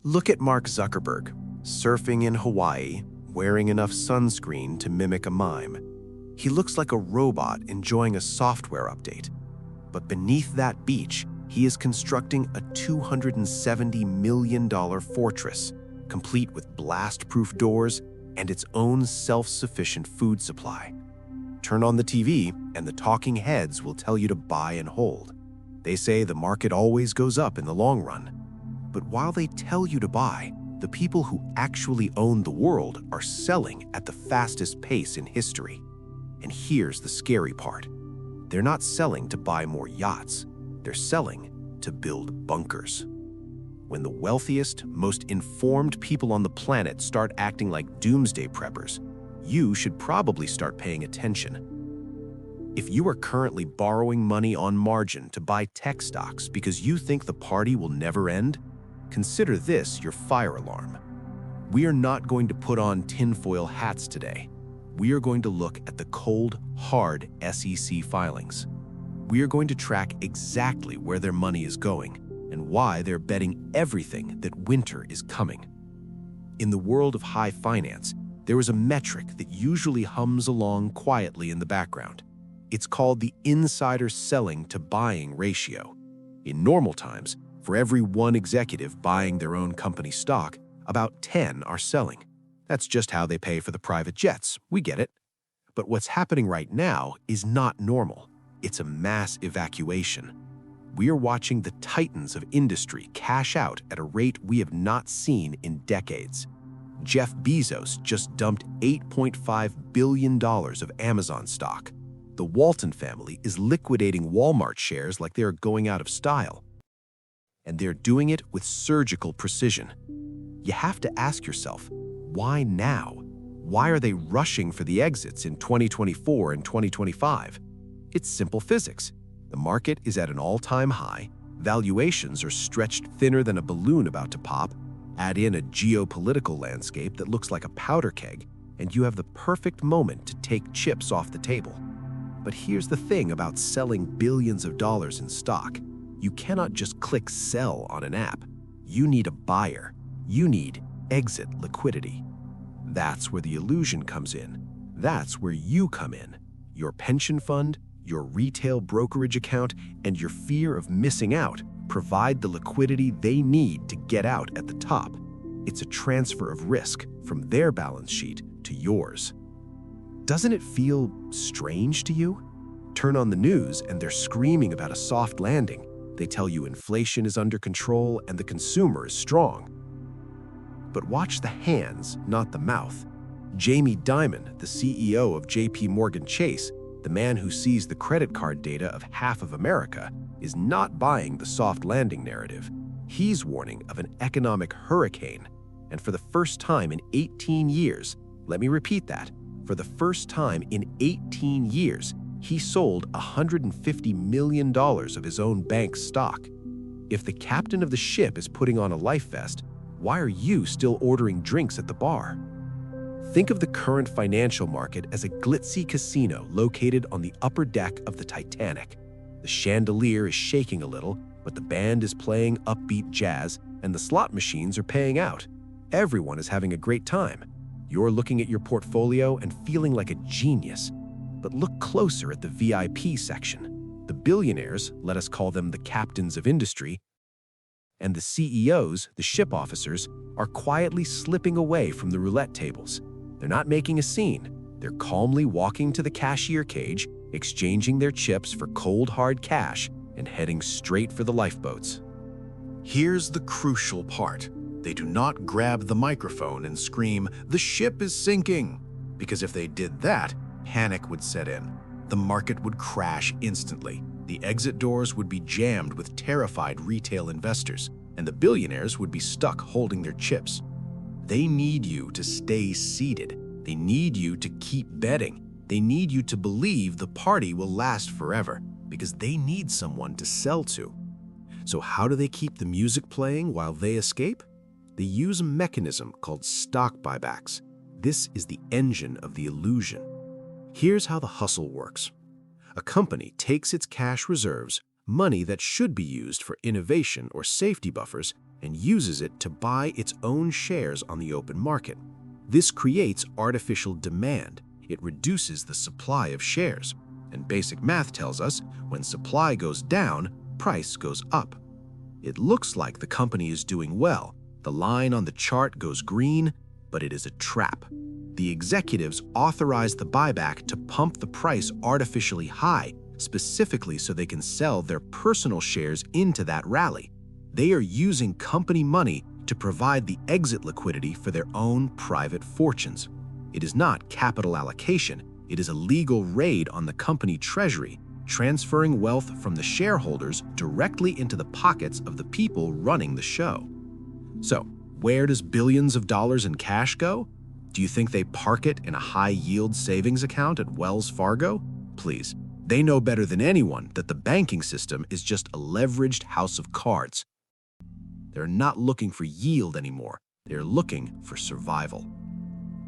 Look at Mark Zuckerberg, surfing in Hawaii, wearing enough sunscreen to mimic a mime. He looks like a robot enjoying a software update. But beneath that beach, he is constructing a $270 million fortress, complete with blast-proof doors and its own self-sufficient food supply. Turn on the TV, and the talking heads will tell you to buy and hold. They say the market always goes up in the long run. But while they tell you to buy, the people who actually own the world are selling at the fastest pace in history. And here's the scary part. They're not selling to buy more yachts. They're selling to build bunkers. When the wealthiest, most informed people on the planet start acting like doomsday preppers, you should probably start paying attention. If you are currently borrowing money on margin to buy tech stocks because you think the party will never end, consider this your fire alarm. We are not going to put on tinfoil hats today. We are going to look at the cold, hard SEC filings. We are going to track exactly where their money is going and why they're betting everything that winter is coming. In the world of high finance, there is a metric that usually hums along quietly in the background. It's called the insider selling to buying ratio. In normal times, for every one executive buying their own company stock, about 10 are selling. That's just how they pay for the private jets. We get it. But what's happening right now is not normal. It's a mass evacuation. We are watching the titans of industry cash out at a rate we have not seen in decades. Jeff Bezos just dumped $8.5 billion of Amazon stock. The Walton family is liquidating Walmart shares like they are going out of style. And they're doing it with surgical precision. You have to ask yourself, why now? Why are they rushing for the exits in 2024 and 2025? It's simple physics. The market is at an all-time high, valuations are stretched thinner than a balloon about to pop, add in a geopolitical landscape that looks like a powder keg, and you have the perfect moment to take chips off the table. But here's the thing about selling billions of dollars in stock. You cannot just click sell on an app. You need a buyer. You need exit liquidity. That's where the illusion comes in. That's where you come in. Your pension fund, your retail brokerage account, and your fear of missing out provide the liquidity they need to get out at the top. It's a transfer of risk from their balance sheet to yours. Doesn't it feel strange to you? Turn on the news and they're screaming about a soft landing. They tell you inflation is under control and the consumer is strong. But watch the hands, not the mouth. Jamie Dimon, the CEO of JP Morgan Chase, the man who sees the credit card data of half of America, is not buying the soft landing narrative. He's warning of an economic hurricane. And for the first time in 18 years, let me repeat that, for the first time in 18 years, he sold $150 million of his own bank's stock. If the captain of the ship is putting on a life vest, why are you still ordering drinks at the bar? Think of the current financial market as a glitzy casino located on the upper deck of the Titanic. The chandelier is shaking a little, but the band is playing upbeat jazz and the slot machines are paying out. Everyone is having a great time. You're looking at your portfolio and feeling like a genius. But look closer at the VIP section. The billionaires, let us call them the captains of industry, and the CEOs, the ship officers, are quietly slipping away from the roulette tables. They're not making a scene. They're calmly walking to the cashier cage, exchanging their chips for cold, hard cash, and heading straight for the lifeboats. Here's the crucial part. They do not grab the microphone and scream, "The ship is sinking!" Because if they did that, panic would set in. The market would crash instantly. The exit doors would be jammed with terrified retail investors, and the billionaires would be stuck holding their chips. They need you to stay seated. They need you to keep betting. They need you to believe the party will last forever, because they need someone to sell to. So how do they keep the music playing while they escape? They use a mechanism called stock buybacks. This is the engine of the illusion. Here's how the hustle works. A company takes its cash reserves, money that should be used for innovation or safety buffers, and uses it to buy its own shares on the open market. This creates artificial demand. It reduces the supply of shares. And basic math tells us when supply goes down, price goes up. It looks like the company is doing well. The line on the chart goes green, but it is a trap. The executives authorize the buyback to pump the price artificially high, specifically so they can sell their personal shares into that rally. They are using company money to provide the exit liquidity for their own private fortunes. It is not capital allocation. It is a legal raid on the company treasury, transferring wealth from the shareholders directly into the pockets of the people running the show. So, where does billions of dollars in cash go? Do you think they park it in a high-yield savings account at Wells Fargo? Please, they know better than anyone that the banking system is just a leveraged house of cards. They're not looking for yield anymore. They're looking for survival.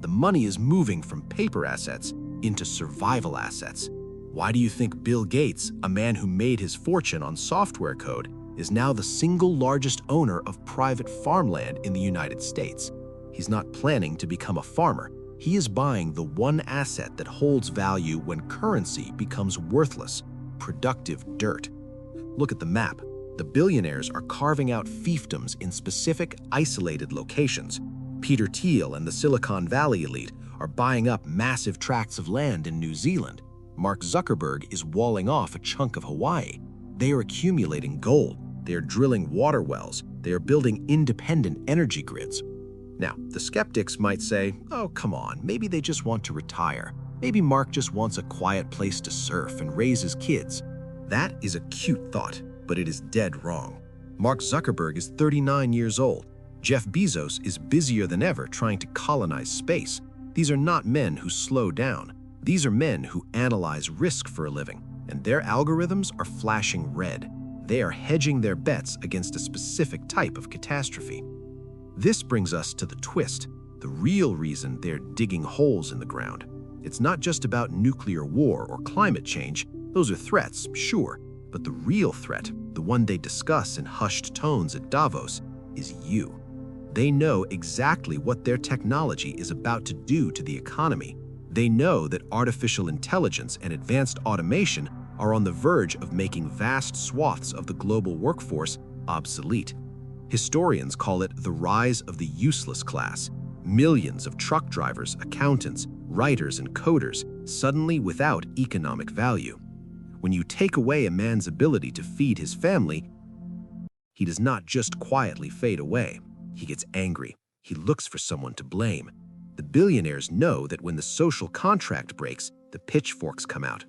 The money is moving from paper assets into survival assets. Why do you think Bill Gates, a man who made his fortune on software code, is now the single largest owner of private farmland in the United States? He's not planning to become a farmer. He is buying the one asset that holds value when currency becomes worthless, productive dirt. Look at the map. The billionaires are carving out fiefdoms in specific, isolated locations. Peter Thiel and the Silicon Valley elite are buying up massive tracts of land in New Zealand. Mark Zuckerberg is walling off a chunk of Hawaii. They are accumulating gold. They are drilling water wells. They are building independent energy grids. Now, the skeptics might say, oh, come on, maybe they just want to retire. Maybe Mark just wants a quiet place to surf and raise his kids. That is a cute thought, but it is dead wrong. Mark Zuckerberg is 39 years old. Jeff Bezos is busier than ever trying to colonize space. These are not men who slow down. These are men who analyze risk for a living, and their algorithms are flashing red. They are hedging their bets against a specific type of catastrophe. This brings us to the twist, the real reason they're digging holes in the ground. It's not just about nuclear war or climate change. Those are threats, sure, but the real threat, the one they discuss in hushed tones at Davos, is you. They know exactly what their technology is about to do to the economy. They know that artificial intelligence and advanced automation are on the verge of making vast swaths of the global workforce obsolete. Historians call it the rise of the useless class. Millions of truck drivers, accountants, writers, and coders suddenly without economic value. When you take away a man's ability to feed his family, he does not just quietly fade away. He gets angry. He looks for someone to blame. The billionaires know that when the social contract breaks, the pitchforks come out.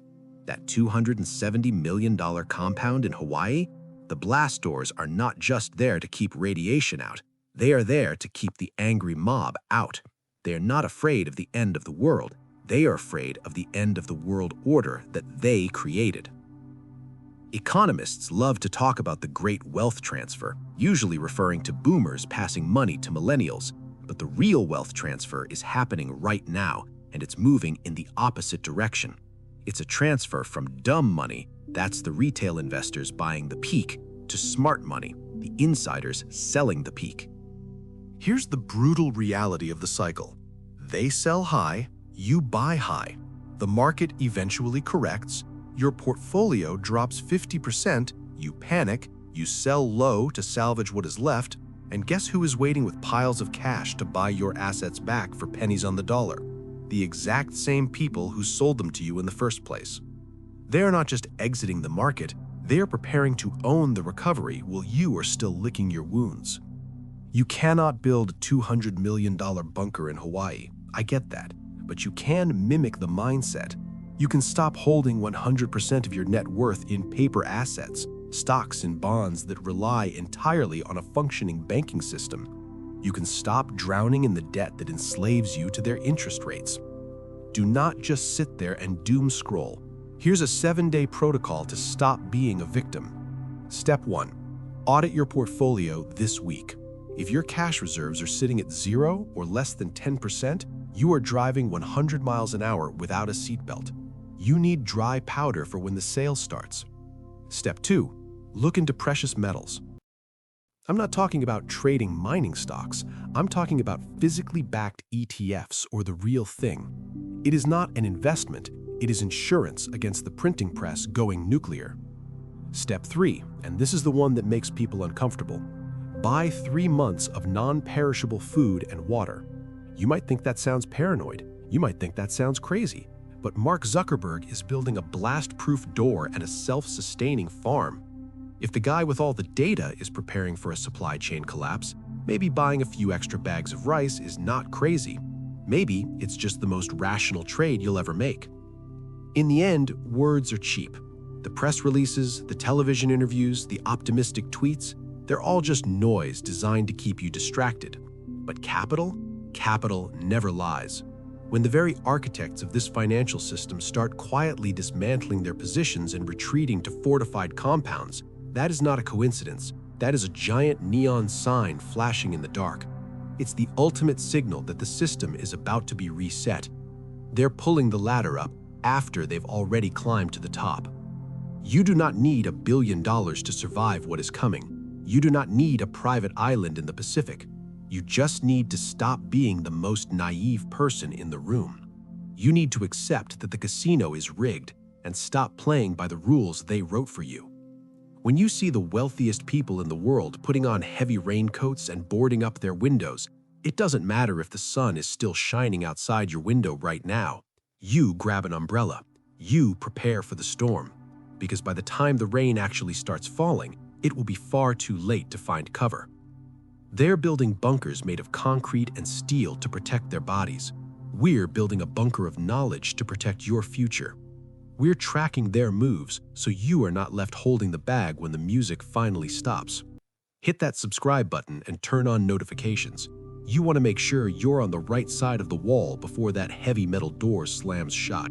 That $270 million compound in Hawaii, the blast doors are not just there to keep radiation out. They are there to keep the angry mob out. They are not afraid of the end of the world. They are afraid of the end of the world order that they created. Economists love to talk about the great wealth transfer, usually referring to boomers passing money to millennials. But the real wealth transfer is happening right now, and it's moving in the opposite direction. It's a transfer from dumb money, that's the retail investors buying the peak, to smart money, the insiders selling the peak. Here's the brutal reality of the cycle. They sell high, you buy high. The market eventually corrects, your portfolio drops 50%, you panic, you sell low to salvage what is left, and guess who is waiting with piles of cash to buy your assets back for pennies on the dollar? The exact same people who sold them to you in the first place. They are not just exiting the market, they are preparing to own the recovery while you are still licking your wounds. You cannot build a $200 million bunker in Hawaii. I get that, but you can mimic the mindset. You can stop holding 100% of your net worth in paper assets, stocks and bonds that rely entirely on a functioning banking system. You can stop drowning in the debt that enslaves you to their interest rates. Do not just sit there and doom scroll. Here's a 7-day protocol to stop being a victim. Step 1. Audit your portfolio this week. If your cash reserves are sitting at 0 or less than 10%, you are driving 100 miles an hour without a seatbelt. You need dry powder for when the sale starts. Step 2. Look into precious metals. I'm not talking about trading mining stocks. I'm talking about physically backed ETFs or the real thing. It is not an investment. It is insurance against the printing press going nuclear. Step 3, and this is the one that makes people uncomfortable. Buy 3 months of non-perishable food and water. You might think that sounds paranoid. You might think that sounds crazy. But Mark Zuckerberg is building a blast-proof door and a self-sustaining farm. If the guy with all the data is preparing for a supply chain collapse, maybe buying a few extra bags of rice is not crazy. Maybe it's just the most rational trade you'll ever make. In the end, words are cheap. The press releases, the television interviews, the optimistic tweets, they're all just noise designed to keep you distracted. But capital never lies. When the very architects of this financial system start quietly dismantling their positions and retreating to fortified compounds, that is not a coincidence. That is a giant neon sign flashing in the dark. It's the ultimate signal that the system is about to be reset. They're pulling the ladder up after they've already climbed to the top. You do not need $1 billion to survive what is coming. You do not need a private island in the Pacific. You just need to stop being the most naive person in the room. You need to accept that the casino is rigged and stop playing by the rules they wrote for you. When you see the wealthiest people in the world putting on heavy raincoats and boarding up their windows, it doesn't matter if the sun is still shining outside your window right now. You grab an umbrella. You prepare for the storm. Because by the time the rain actually starts falling, it will be far too late to find cover. They're building bunkers made of concrete and steel to protect their bodies. We're building a bunker of knowledge to protect your future. We're tracking their moves so you are not left holding the bag when the music finally stops. Hit that subscribe button and turn on notifications. You want to make sure you're on the right side of the wall before that heavy metal door slams shut.